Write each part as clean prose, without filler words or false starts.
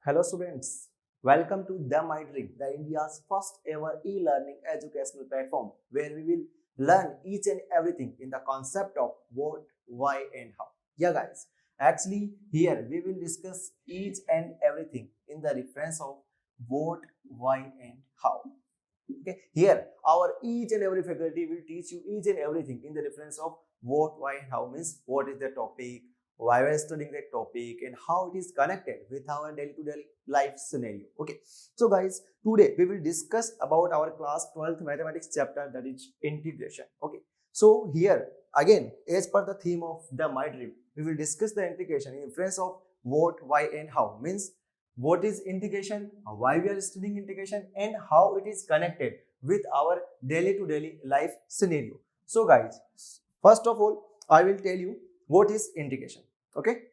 Hello students, welcome to The My Dream, the India's first ever e-learning educational platform where we will learn each and everything in the concept of what, why and how. Yeah guys, actually here we will discuss each and everything in the reference of what, why and how. Okay, here our each and every faculty will teach you each and everything in the reference of what, why, and how means what is the topic, why we are studying that topic, and how it is connected with our daily-to-day life scenario. Okay, so guys, today we will discuss about our class 12th mathematics chapter, that is integration. Okay, so here again, as per the theme of the my dream, we will discuss the integration in reference of what, why, and how means what is integration, why we are studying integration, and how it is connected with our daily to daily life scenario. So guys, first of all I will tell you what is integration. Okay,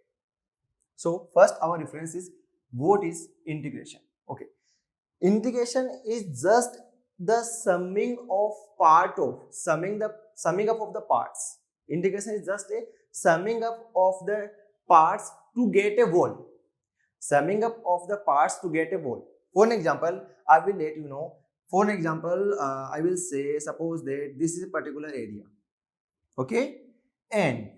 so first our reference is what is integration. Okay, integration is just the summing up of the parts. Integration is just a summing up of the parts to get a whole. Summing up of the parts to get a whole. For an example, I will let you know. For an example, I will say, suppose that this is a particular area. Okay, and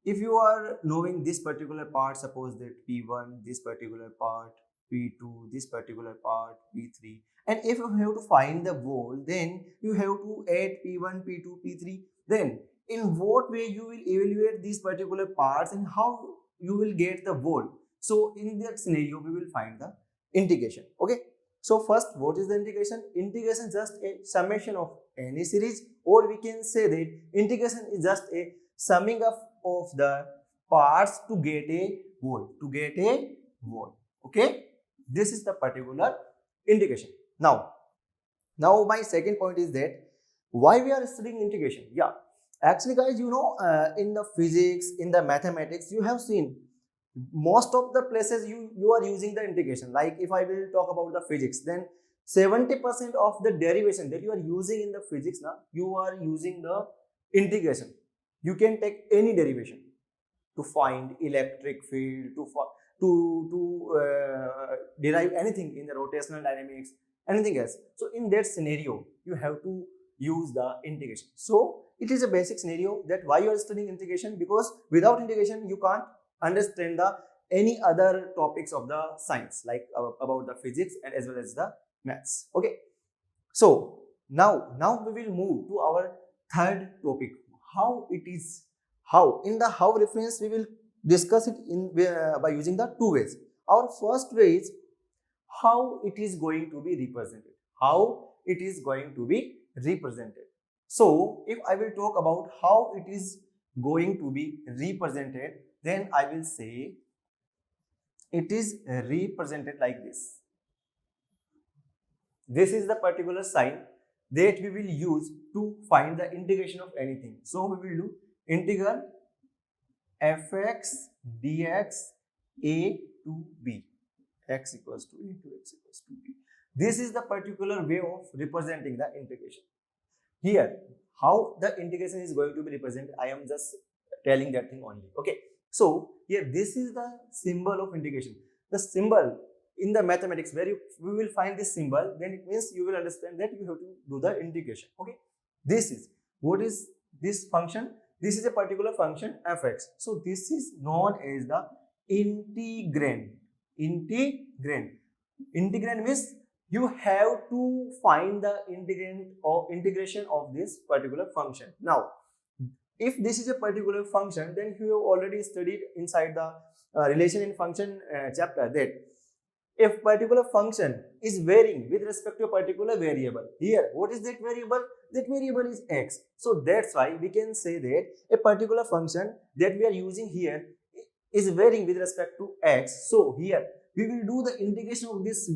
if you are knowing this particular part, suppose that P1, this particular part, P2, this particular part, P3, and if you have to find the whole, then you have to add P1, P2, P3. Then in what way you will evaluate these particular parts and how you will get the whole. So in that scenario, we will find the integration. Okay. So first, what is the integration? Integration is just a summation of any series, or we can say that integration is just a summing up of the parts to get a whole. Okay, this is the particular integration. Now my second point is that why we are studying integration. Yeah, actually guys, in the physics, in the mathematics, you have seen most of the places you are using the integration. Like if I will talk about the physics, then 70% of the derivation that you are using in the physics now, you are using the integration. You can take any derivation to find electric field, to derive anything in the rotational dynamics, anything else. So in that scenario, you have to use the integration. So it is a basic scenario that why you are studying integration, because without integration you can't understand the any other topics of the science, like about the physics and as well as the maths. Okay, so now we will move to our third topic, how it is. How in the how reference we will discuss it in by using the two ways. Our first way is how it is going to be represented. How it is going to be represented. So if I will talk about how it is going to be represented, then I will say it is represented like this. This is the particular sign that we will use to find the integration of anything. So we will do integral fx dx a to b, x equals to a to x equals to b. This is the particular way of representing the integration. Here, how the integration is going to be represented, I am just telling that thing only. Okay, so here this is the symbol of integration. The symbol in the mathematics where we will find this symbol, then it means you will understand that you have to do the integration. Okay, this is what is this function. This is a particular function fx. So this is known as the integrand. Integrand means you have to find the integrand or integration of this particular function. Now, if this is a particular function, then you have already studied inside the relation in function chapter that if particular function is varying with respect to a particular variable, here what is that variable? That variable is x. So that's why we can say that a particular function that we are using here is varying with respect to x. So here we will do the integration of this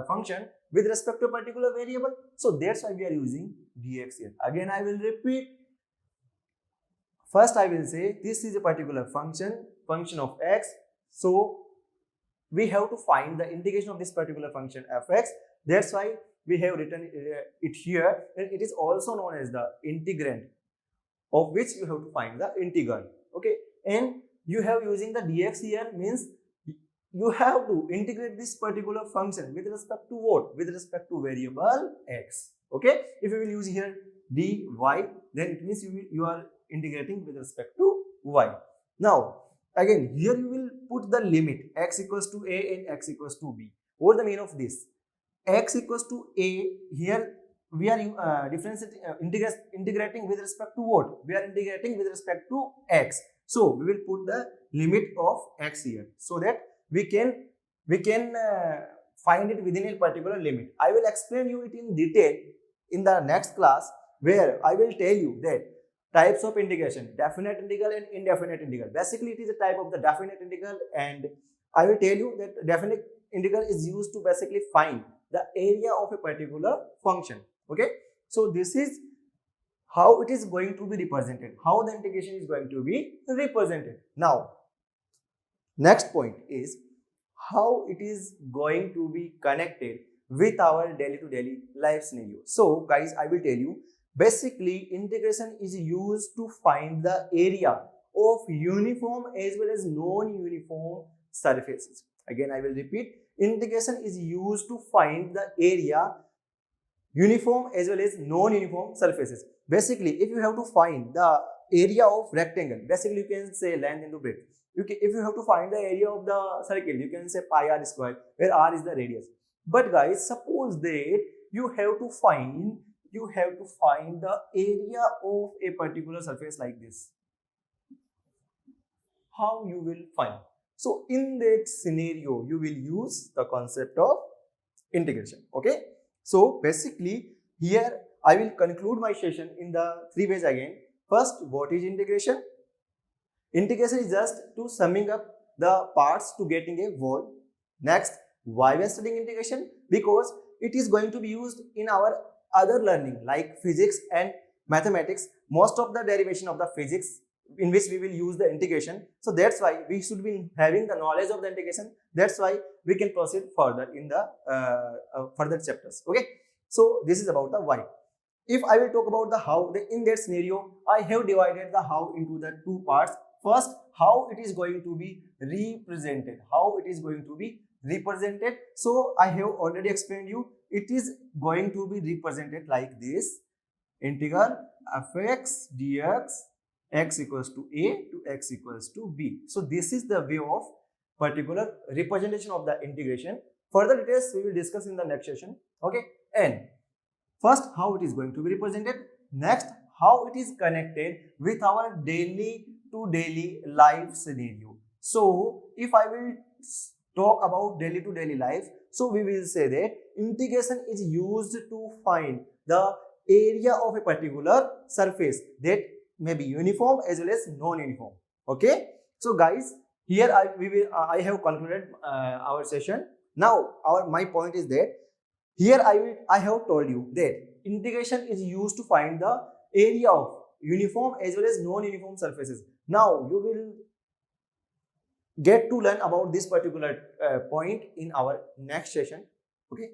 function with respect to a particular variable. So that's why we are using dx here. Again I will repeat. First I will say this is a particular function of x. So we have to find the integration of this particular function fx. That's why we have written it here, and it is also known as the integrand, of which you have to find the integral. Okay, and you have using the dx here means you have to integrate this particular function with respect to what? With respect to variable x. Okay, if you will use here dy, then it means you are integrating with respect to y. Now again here you will put the limit x equals to a and x equals to b. What is the meaning of this? X equals to a, here we are integrating with respect to what? We are integrating with respect to x. So we will put the limit of x here so that we can find it within a particular limit. I will explain you it in detail in the next class, where I will tell you that types of integration, definite integral and indefinite integral. Basically it is a type of the definite integral, and I will tell you that definite integral is used to basically find the area of a particular function. Okay, so this is how it is going to be represented, how the integration is going to be represented. Now next point is how it is going to be connected with our daily to daily life scenario. So guys, I will tell you, basically integration is used to find the area of uniform as well as non-uniform surfaces. Again I will repeat, integration is used to find the area uniform as well as non-uniform surfaces. Basically if you have to find the area of rectangle, basically you can say length into breadth. If you have to find the area of the circle, you can say pi r square, where r is the radius. But guys, suppose that you have to find the area of a particular surface like this. How you will find? So in that scenario, you will use the concept of integration. Okay. So basically here I will conclude my session in the three ways again. First, what is integration? Integration is just to summing up the parts to getting a whole. Next, why we are studying integration? Because it is going to be used in our other learning like physics and mathematics. Most of the derivation of the physics in which we will use the integration. So that's why we should be having the knowledge of the integration. That's why we can proceed further in the further chapters. Okay. So this is about the why. If I will talk about the how, in that scenario, I have divided the how into the two parts. First, how it is going to be represented. How it is going to be represented. So I have already explained you. It is going to be represented like this. Integral fx dx x equals to a to x equals to b. So this is the way of particular representation of the integration. Further details we will discuss in the next session. Okay. And first, how it is going to be represented. Next, how it is connected with our daily to daily life scenario. So if I will talk about daily to daily life, so we will say that integration is used to find the area of a particular surface that may be uniform as well as non-uniform. Okay. So guys, here I have concluded our session. Now my point is that here I have told you that integration is used to find the area of uniform as well as non-uniform surfaces. Now you will get to learn about this particular point in our next session. Okay.